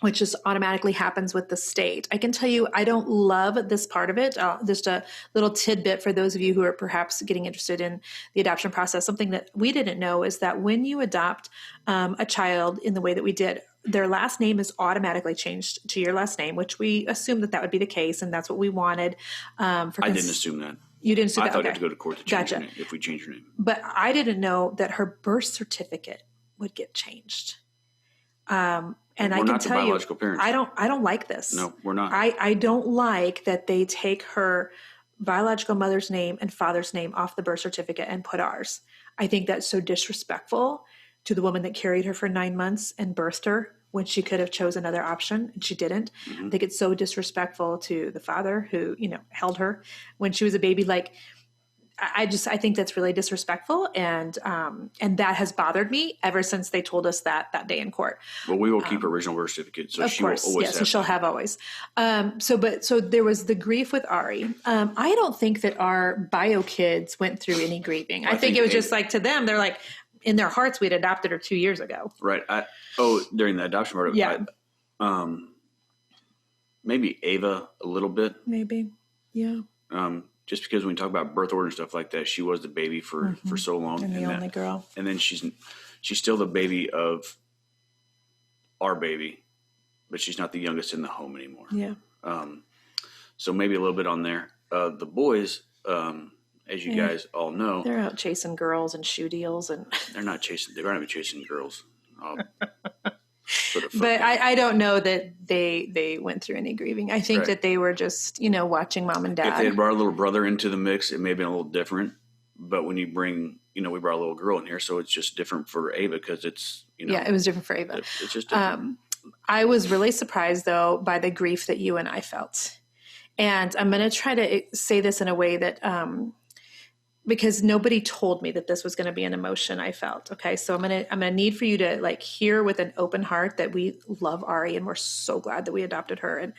which just automatically happens with the state. I can tell you, I don't love this part of it. Just a little tidbit for those of you who are perhaps getting interested in the adoption process. Something that we didn't know is that when you adopt a child in the way that we did, their last name is automatically changed to your last name, which we assumed that would be the case, and that's what we wanted.
I didn't assume that.
You didn't assume
that?
I
thought
you
had to go to court to change your name, if we change your name.
But I didn't know that her birth certificate would get changed. And
we're
I can
not
tell
the biological
you,
parents.
I don't like this.
No, we're not.
I don't like that they take her biological mother's name and father's name off the birth certificate and put ours. I think that's so disrespectful to the woman that carried her for 9 months and birthed her when she could have chose another option and she didn't. Mm-hmm. I think it's so disrespectful to the father who, held her when she was a baby. Like, I think that's really disrespectful, and that has bothered me ever since they told us that day in court.
Well, we will keep her original birth certificate, so she will always have.
So she'll have always. So there was the grief with Ari. I don't think that our bio kids went through any grieving. I think it was just like, to them, they're like, in their hearts, we'd adopted her 2 years ago.
Right. During the adoption part of it.
Yeah.
Maybe Ava a little bit.
Maybe. Yeah.
Just because when we talk about birth order and stuff like that, she was the baby for so long.
And the only girl.
And then she's still the baby of our baby, but she's not the youngest in the home anymore.
Yeah.
So maybe a little bit on there. The boys, as you guys all know,
they're out chasing girls and shoe deals, and
they're not chasing girls.
But I don't know that they went through any grieving. I think that they were just, watching mom and dad.
If they had brought a little brother into the mix, it may have been a little different. But when you bring, we brought a little girl in here, so it's just different for Ava because it's,
Yeah, it was different for Ava.
It's just different.
I was really surprised, though, by the grief that you and I felt. And I'm going to try to say this in a way that because nobody told me that this was going to be an emotion I felt. Okay. So I'm going to need for you to like hear with an open heart that we love Ari and we're so glad that we adopted her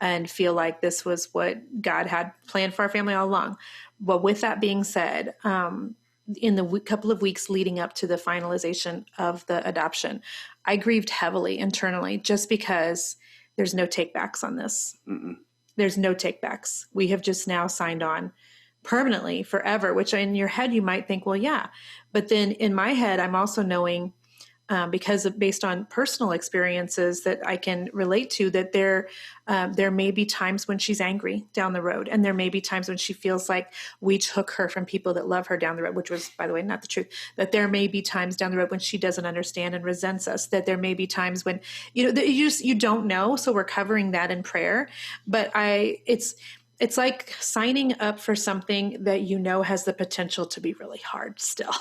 and feel like this was what God had planned for our family all along. But with that being said, in the couple of weeks leading up to the finalization of the adoption, I grieved heavily internally just because there's no takebacks on this.
Mm-mm.
There's no takebacks. We have just now signed on permanently forever, which in your head you might think, well, yeah. But then in my head, I'm also knowing, based on personal experiences that I can relate to, that there may be times when she's angry down the road. And there may be times when she feels like we took her from people that love her down the road, which was, by the way, not the truth. That there may be times down the road when she doesn't understand and resents us. That there may be times when, you don't know. So we're covering that in prayer. But it's like signing up for something that has the potential to be really hard still.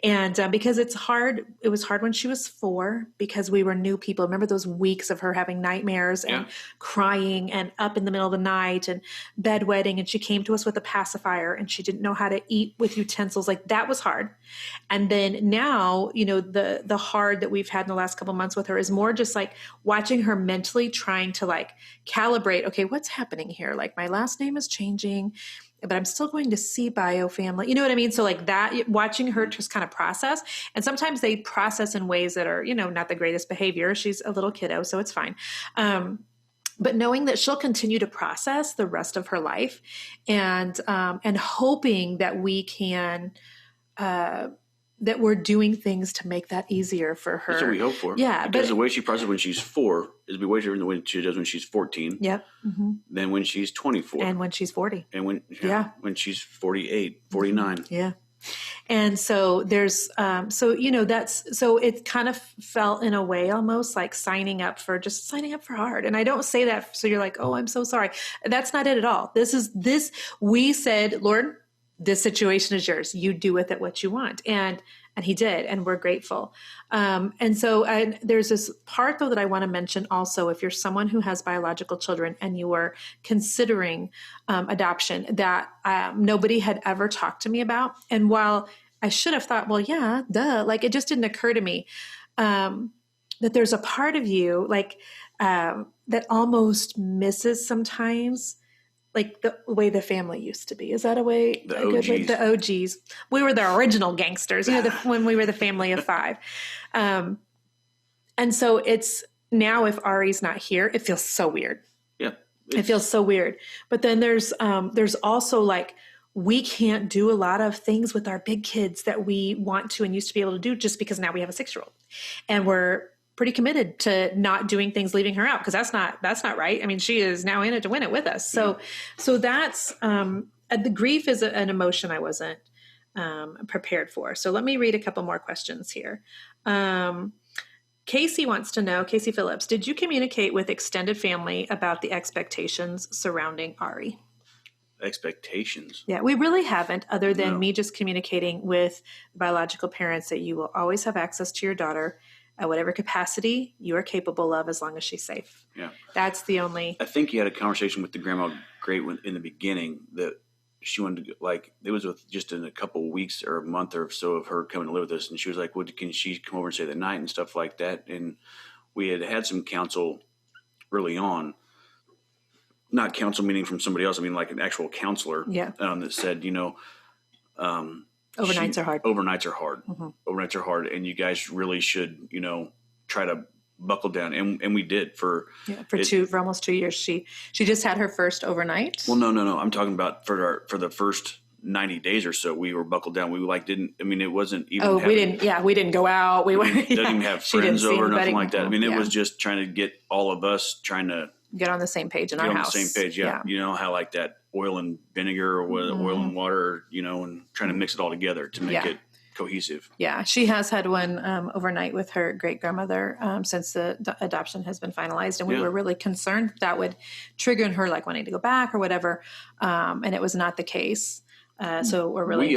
And because it's hard, it was hard when she was 4 because we were new people. Remember those weeks of her having nightmares and crying and up in the middle of the night and bedwetting. And she came to us with a pacifier and she didn't know how to eat with utensils. Like that was hard. And then now, the hard that we've had in the last couple of months with her is more just like watching her mentally trying to like calibrate. Okay, what's happening here? Like my last name is changing, but I'm still going to see bio family. You know what I mean? So like that, watching her just kind of process. And sometimes they process in ways that are, not the greatest behavior. She's a little kiddo, so it's fine. But knowing that she'll continue to process the rest of her life and hoping that we can that we're doing things to make that easier for her.
That's what we hope for.
Yeah.
Because the way she processes when she's 4 is the way she does when she's 14.
Yep. Mm-hmm.
Then when she's 24.
And when she's 40.
And when she's 48, 49.
Yeah. And so there's, so it kind of felt in a way almost like signing up for hard. And I don't say that so you're like, oh, I'm so sorry. That's not it at all. We said, Lord, this situation is yours. You do with it what you want. And he did, and we're grateful. And there's this part though that I want to mention also, if you're someone who has biological children and you are considering adoption, that nobody had ever talked to me about. And while I should have thought, well, yeah, duh, like it just didn't occur to me that there's a part of you like that almost misses sometimes like the way the family used to be. Is that a way?
The OGs.
The OGs. We were the original gangsters, when we were the family of 5. And so it's now if Ari's not here, it feels so weird.
Yeah.
It feels so weird. But then there's also like, we can't do a lot of things with our big kids that we want to and used to be able to do just because now we have a 6-year-old. And we're pretty committed to not doing things, leaving her out, because that's not right. I mean, she is now in it to win it with us. So that's the grief is an emotion I wasn't prepared for. So let me read a couple more questions here. Casey wants to know, Casey Phillips, did you communicate with extended family about the expectations surrounding Ari?
Expectations?
Yeah, we really haven't, other than me just communicating with biological parents that you will always have access to your daughter at whatever capacity you are capable of, as long as she's safe.
Yeah.
That's the only.
I think you had a conversation with the grandma great in the beginning that she wanted to, like, it was just in a couple of weeks or a month or so of her coming to live with us. And she was like, well, can she come over and stay the night and stuff like that? And we had some counsel early on, not counsel meaning from somebody else. I mean, like an actual counselor that said, overnights are hard. Overnights are hard. Mm-hmm. Overnights are hard. And you guys really should, try to buckle down. And we did for
almost 2 years. She just had her first overnight.
Well, no. I'm talking about for the first 90 days or so, we were buckled down. We it wasn't even.
We didn't go out. We
didn't even have friends over, nothing like that. I mean, it was just trying to get all of us trying to
get on the same page in our house.
Get on the same page. Yeah. You know how like that oil and vinegar or oil and water, and trying to mix it all together to make it cohesive.
Yeah. She has had one overnight with her great grandmother since the adoption has been finalized. And we were really concerned that would trigger in her like wanting to go back or whatever. And it was not the case. So we're really, we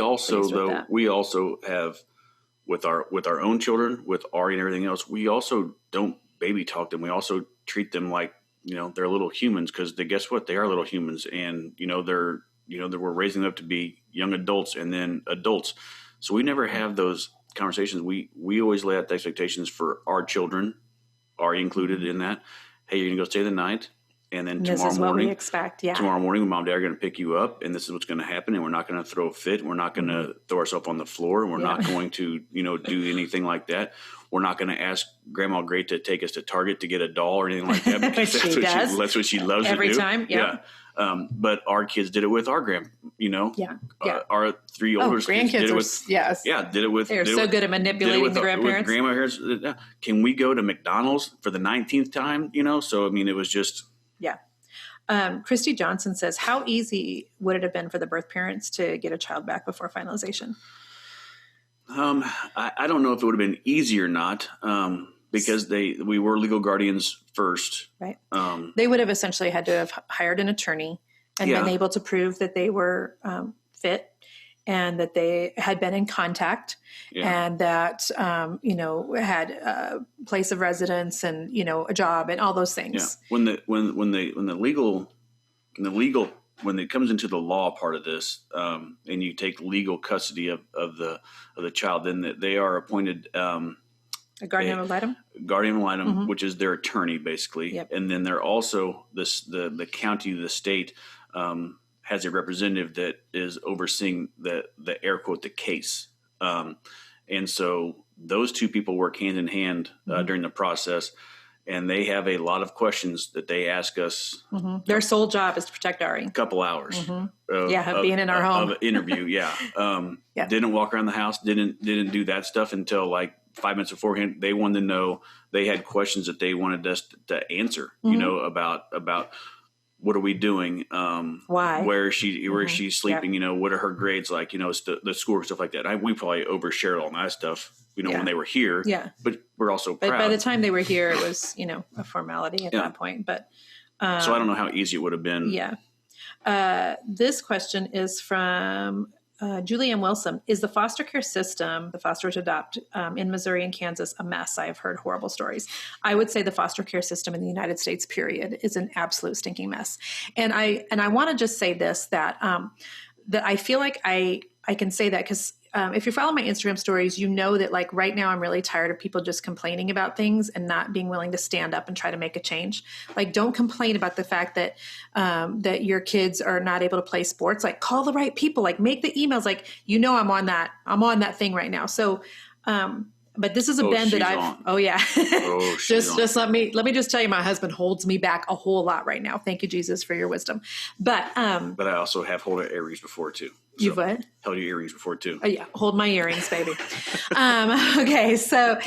also have with our own children, with Ari and everything else, we also don't baby talk them. We also treat them like, they're little humans, because guess what? They are little humans, and we're raising them up to be young adults and then adults. So we never have those conversations. We always lay out the expectations for our children, Ari included in that. Hey, you're gonna go stay the night, and then tomorrow morning, we expect. Yeah. Tomorrow morning, mom and dad are gonna pick you up, and this is what's gonna happen. And we're not gonna throw a fit. We're not gonna throw ourselves on the floor, and we're not going to do anything like that. We're not going to ask Grandma Great to take us to Target to get a doll or anything like that, because that's what she loves
every
to do.
Time. Yeah.
But our kids did it with our our 3 older kids did it with, did it with,
they're so good at manipulating the grandparents.
With grandma here, can we go to McDonald's for the 19th time? So, it was just.
Yeah. Christy Johnson says, how easy would it have been for the birth parents to get a child back before finalization?
I don't know if it would have been easy or not, because we were legal guardians first.
Right. They would have essentially had to have hired an attorney and been able to prove that they were fit and that they had been in contact and that, had a place of residence and, a job and all those things.
Yeah. When it comes into the law part of this, and you take legal custody of the child, then they are appointed
a guardian ad litem.
Guardian ad litem, which is their attorney, basically.
Yep.
And then they're also the county, the state has a representative that is overseeing the air quote the case. And so those two people work hand in hand during the process. and they have a lot of questions that they ask us.
Mm-hmm. Their sole job is to protect Ari.
A couple hours.
Mm-hmm. Of being in our home.
Of an interview, yeah. Didn't walk around the house, didn't do that stuff until like 5 minutes beforehand. They wanted to know, they had questions that they wanted us to answer, about what are we doing?
Why?
Where is she sleeping?
Yeah.
What are her grades like? The school, stuff like that. We probably overshared all that stuff, when they were here.
Yeah.
But we're also proud.
But by the time they were here, it was, a formality at that point. But
so I don't know how easy it would have been.
Yeah. This question is from Julie M. Wilson. Is the foster care system, the foster to adopt in Missouri and Kansas, a mess? I have heard horrible stories. I would say the foster care system in the United States, period, is an absolute stinking mess. And I want to just say this, that I feel like I can say that because if you follow my Instagram stories, that like right now I'm really tired of people just complaining about things and not being willing to stand up and try to make a change. Like, don't complain about the fact that that your kids are not able to play sports. Like, call the right people. Like, make the emails. Like, I'm on that thing right now. So, but this is a bend that I've. On. Oh yeah. Just let me just tell you, my husband holds me back a whole lot right now. Thank you, Jesus, for your wisdom. But I
also have held Aries before too. So
you've what?
Held your earrings before too.
Oh yeah, hold my earrings, baby. Okay, so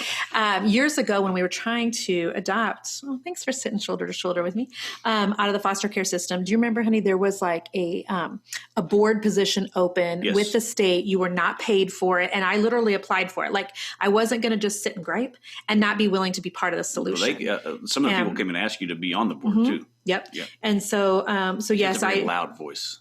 years ago when we were trying to adopt, thanks for sitting shoulder to shoulder with me, out of the foster care system. Do you remember, honey? There was like a board position open with the state. You were not paid for it, and I literally applied for it. Like, I wasn't going to just sit and gripe and not be willing to be part of the solution.
Some of the people came and asked you to be on the board too.
Yep. Yeah. And so yes,
it's a very loud voice.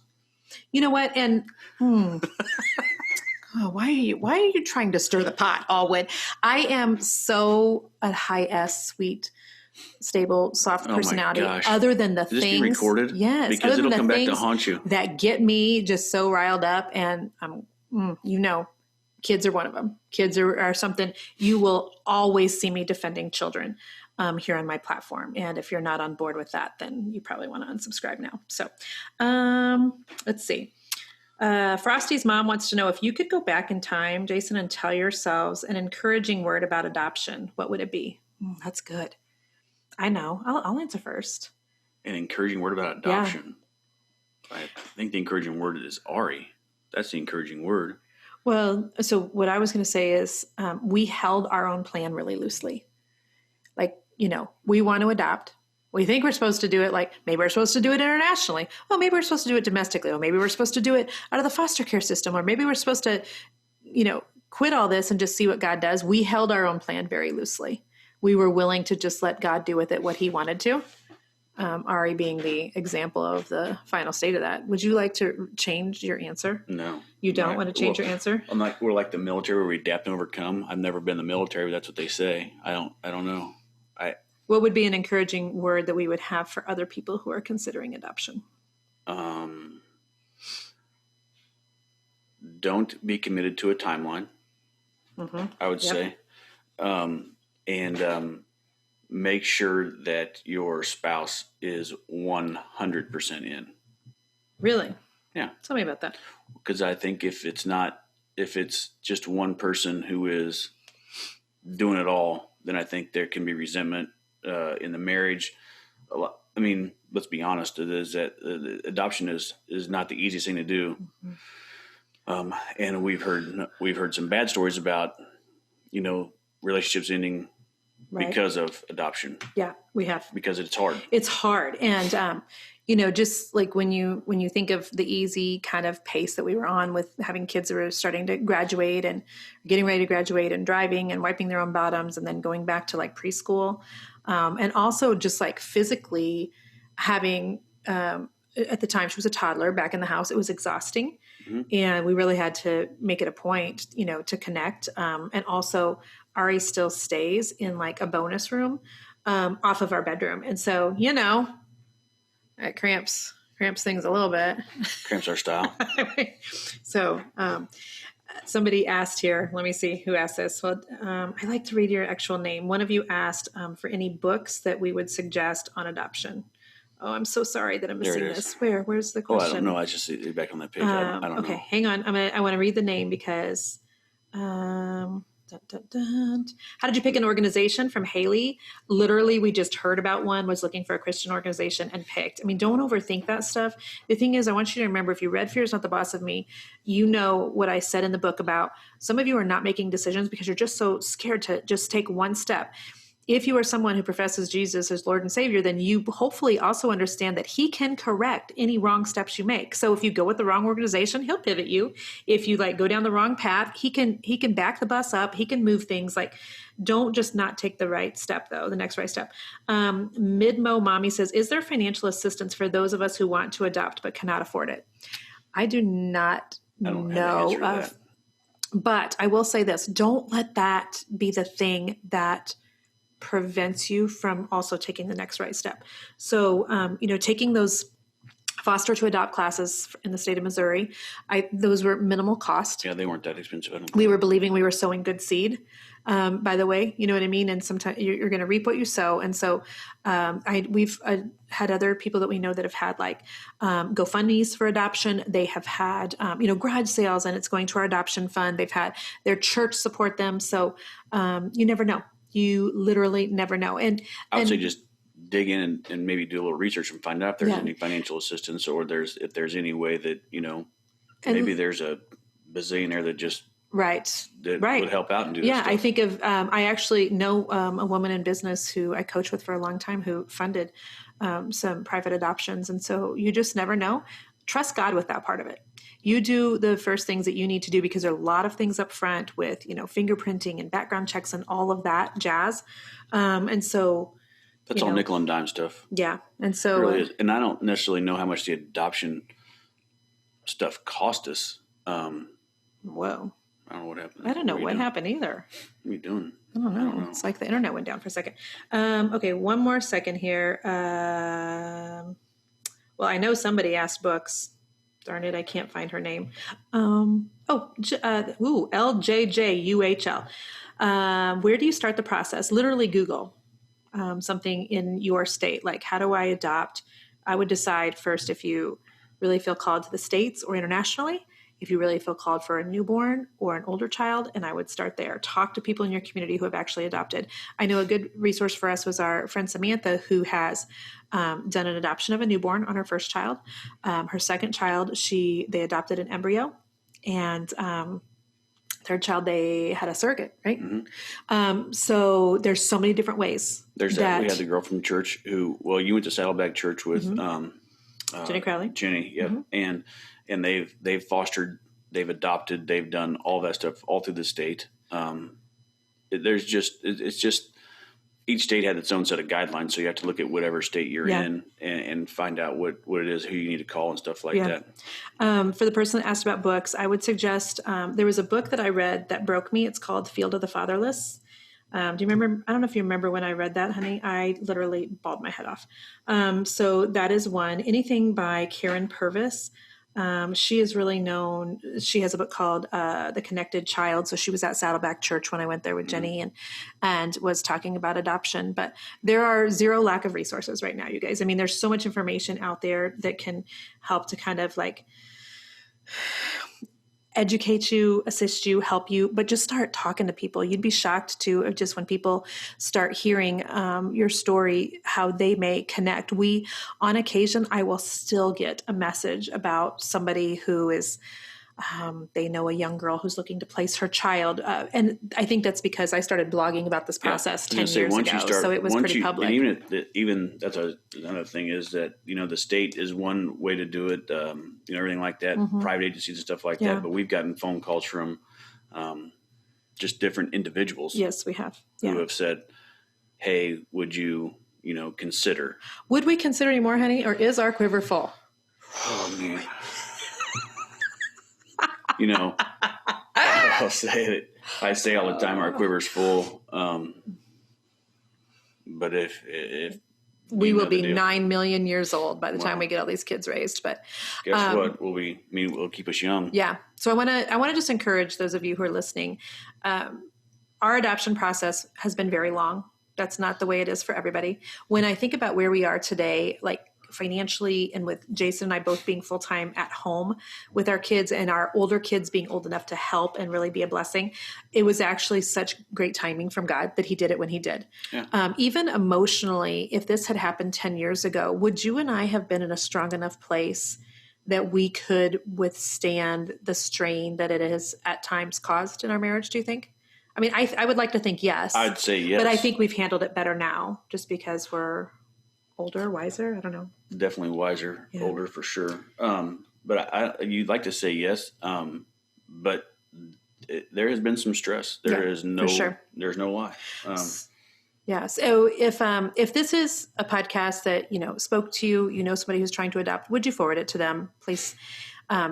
You know what? And why are you trying to stir the pot, Allwood? I am so a high S, sweet, stable, soft personality. Other than the things,
this be recorded?
Yes,
because it'll come back to haunt you.
That get me just so riled up, and kids are one of them. Kids are something you will always see me defending children. Here on my platform. And if you're not on board with that, then you probably want to unsubscribe now. So let's see. Frosty's mom wants to know, if you could go back in time, Jason, and tell yourselves an encouraging word about adoption, what would it be? That's good. I know. I'll answer first.
An encouraging word about adoption? Yeah. I think the encouraging word is Ari. That's the encouraging word.
Well, so what I was going to say is we held our own plan really loosely. Like, we want to adopt. We think we're supposed to do it. Like, maybe we're supposed to do it internationally. Oh, maybe we're supposed to do it domestically. Or maybe we're supposed to do it out of the foster care system. Or maybe we're supposed to, quit all this and just see what God does. We held our own plan very loosely. We were willing to just let God do with it what he wanted to. Ari being the example of the final state of that. Would you like to change your answer?
No.
You don't want to change your answer?
We're like the military where we adapt and overcome. I've never been in the military, but that's what they say. I don't know.
What would be an encouraging word that we would have for other people who are considering adoption?
Don't be committed to a timeline, I would say. And make sure that your spouse is 100% in.
Really?
Yeah.
Tell me about that.
Because I think if it's just one person who is doing it all, then I think there can be resentment in the marriage. Let's be honest. It is that adoption is not the easiest thing to do. And we've heard some bad stories about, relationships ending because of adoption.
Yeah, we have.
Because it's hard.
It's hard. And, just like when you think of the easy kind of pace that we were on with having kids that were starting to graduate and getting ready to graduate and driving and wiping their own bottoms and then going back to like preschool. And also just like physically having, at the time she was a toddler back in the house, it was exhausting. Mm-hmm. And we really had to make it a point, to connect. And also Ari still stays in like a bonus room off of our bedroom. And so, it cramps things a little bit.
Cramps our style.
So somebody asked here, let me see who asked this. Well, I like to read your actual name. One of you asked for any books that we would suggest on adoption. Oh, I'm so sorry that I'm missing this. Where's the question?
I don't know. I just back on that page. I don't know.
Okay, hang on. I want to read the name because Dun, dun, dun. How did you pick an organization? From Haley. Literally, we just heard about one, was looking for a Christian organization and picked. I mean, don't overthink that stuff. The thing is, I want you to remember, if you read Fear is Not the Boss of Me, you know what I said in the book about some of you are not making decisions because you're just so scared to just take one step. If you are someone who professes Jesus as Lord and Savior, then you hopefully also understand that he can correct any wrong steps you make. So if you go with the wrong organization, he'll pivot you. If you go down the wrong path, he can back the bus up. He can move things. Don't just not take the right step, though, the next right step. Midmo Mommy says, is there financial assistance for those of us who want to adopt but cannot afford it? I do not know. But I will say this, don't let that be the thing that prevents you from also taking the next right step. So, taking those foster to adopt classes in the state of Missouri, those were minimal cost.
Yeah, they weren't that expensive.
We were believing we were sowing good seed, by the way, you know what I mean? And sometimes you're going to reap what you sow. And so we've had other people that we know that have had GoFundMes for adoption. They have had, garage sales, and it's going to our adoption fund. They've had their church support them. So you never know. You literally never know. And
I would say just dig in and maybe do a little research and find out if there's any financial assistance, or if there's any way that, maybe there's a bazillionaire that just would help out and do this stuff.
I think of, I actually know a woman in business who I coached with for a long time who funded some private adoptions. And so you just never know. Trust God with that part of it. You do the first things that you need to do, because there are a lot of things up front with, fingerprinting and background checks and all of that jazz. And so
that's all nickel and dime stuff.
Yeah. And so
it really is. And I don't necessarily know how much the adoption stuff cost us.
Whoa.
I don't know what happened.
I don't know what happened either.
What are you doing?
I don't know. It's like the internet went down for a second. Okay. One more second here. Well, I know somebody asked books. Darn it, I can't find her name. LJJUHL. Where do you start the process? Literally Google something in your state. Like, how do I adopt? I would decide first if you really feel called to the States or internationally, if you really feel called for a newborn or an older child, and I would start there. Talk to people in your community who have actually adopted. I know a good resource for us was our friend Samantha, who has done an adoption of a newborn on her first child. Her second child, they adopted an embryo, and third child, they had a surrogate, right?
Mm-hmm.
So there's so many different ways.
There's that. We had the girl from church who, you went to Saddleback Church with
Jenny Crowley.
Jenny, yeah, and they've fostered, they've adopted, they've done all that stuff all through the state. It's just each state had its own set of guidelines, so you have to look at whatever state you're in and find out what it is, who you need to call and stuff like that.
For the person that asked about books, I would suggest there was a book that I read that broke me. It's called Field of the Fatherless. Do you remember? I don't know if you remember when I read that, honey. I literally bawled my head off. So that is one. Anything by Karen Purvis. She is really known. She has a book called The Connected Child. So she was at Saddleback Church when I went there with Jenny and was talking about adoption. But there are zero lack of resources right now, you guys. I mean, there's so much information out there that can help to kind of educate you, assist you, help you, but just start talking to people. You'd be shocked too of just when people start hearing your story, how they may connect. On occasion, I will still get a message about somebody who is, they know a young girl who's looking to place her child. And I think that's because I started blogging about this process 10 years ago. So it was pretty public.
And even that's another thing is that, the state is one way to do it, everything like that, private agencies and stuff like that. But we've gotten phone calls from just different individuals.
Yes, we have.
Who have said, hey, would you, consider?
Would we consider any more, honey? Or is our quiver full?
Oh, man. I'll say it. I say all the time, our quiver's full. But if
we will be 9 million years old by the time we get all these kids raised, but
guess what? We'll keep us young.
Yeah. So I want to just encourage those of you who are listening. Our adoption process has been very long. That's not the way it is for everybody. When I think about where we are today, financially, and with Jason and I both being full-time at home with our kids and our older kids being old enough to help and really be a blessing, it was actually such great timing from God that he did it when he did.
Yeah.
Even emotionally, if this had happened 10 years ago, would you and I have been in a strong enough place that we could withstand the strain that it has at times caused in our marriage, do you think? I mean, I would like to think yes.
I'd say yes.
But I think we've handled it better now just because we're older, wiser. I don't know.
Definitely wiser, older for sure. But you'd like to say yes. But there has been some stress. There's no lie.
Yeah. So if this is a podcast that, spoke to you, somebody who's trying to adopt, would you forward it to them, please?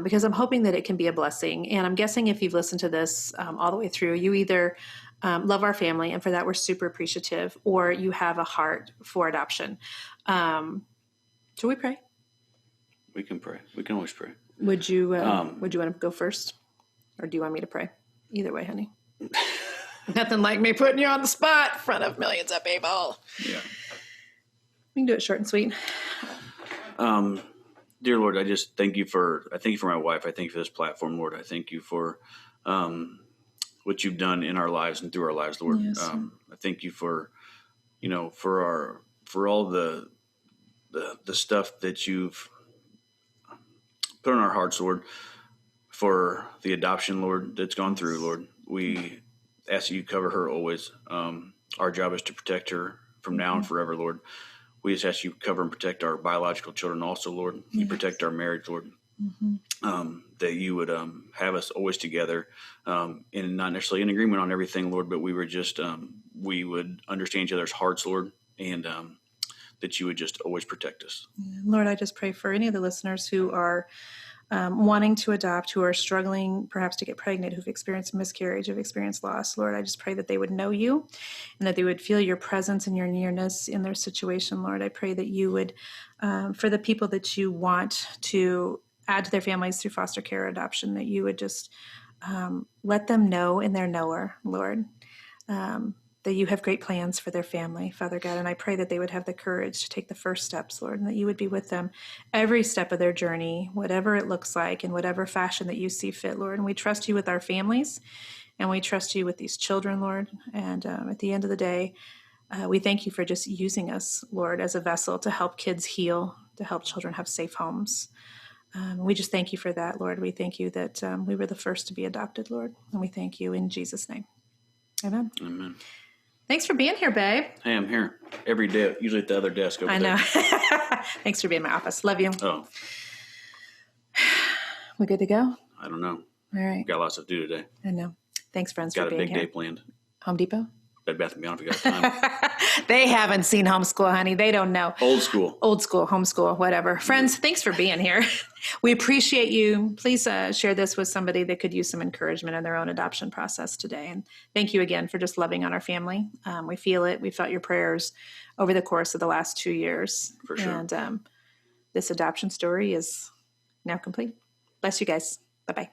Because I'm hoping that it can be a blessing. And I'm guessing if you've listened to this all the way through, you either love our family, and for that we're super appreciative, or you have a heart for adoption. Should we pray?
We can pray. We can always pray.
Would you want to go first? Or do you want me to pray? Either way, honey. Nothing like me putting you on the spot in front of millions of people.
Yeah.
We can do it short and sweet.
Dear Lord, I thank you for my wife. I thank you for this platform, Lord. I thank you for what you've done in our lives and through our lives, Lord.
Yes.
I thank you for all the stuff that you've put on our hearts, Lord, for the adoption, Lord, that's gone through, Lord. We ask that you cover her always. Our job is to protect her from now and forever, Lord. We just ask you cover and protect our biological children also, Lord. You protect our marriage, Lord. That you would have us always together, and not necessarily in agreement on everything, Lord, but we were just we would understand each other's hearts, Lord, and that you would just always protect us.
Lord, I just pray for any of the listeners who are wanting to adopt, who are struggling perhaps to get pregnant, who've experienced miscarriage, who've experienced loss. Lord, I just pray that they would know you and that they would feel your presence and your nearness in their situation. Lord, I pray that you would, for the people that you want to add to their families through foster care or adoption, that you would just let them know in their knower, Lord, that you have great plans for their family, Father God. And I pray that they would have the courage to take the first steps, Lord, and that you would be with them every step of their journey, whatever it looks like, in whatever fashion that you see fit, Lord. And we trust you with our families, and we trust you with these children, Lord. And at the end of the day, we thank you for just using us, Lord, as a vessel to help kids heal, to help children have safe homes. We just thank you for that, Lord. We thank you that we were the first to be adopted, Lord. And we thank you in Jesus' name. Amen.
Amen.
Thanks for being here, babe.
Hey, I'm here every day, usually at the other desk over there.
I know. Thanks for being in my office. Love you.
Oh.
We good to go?
I don't know.
All right.
Got lots to do today.
I know. Thanks, friends,
Got
for being here.
Got a big day planned.
Home Depot?
Bed Bath & Beyond if you got time.
They haven't seen homeschool, honey. They don't know.
Old school,
homeschool, whatever. Friends, thanks for being here. We appreciate you. Please share this with somebody that could use some encouragement in their own adoption process today. And thank you again for just loving on our family. We feel it. We felt your prayers over the course of the last 2 years.
For sure.
And this adoption story is now complete. Bless you guys. Bye-bye.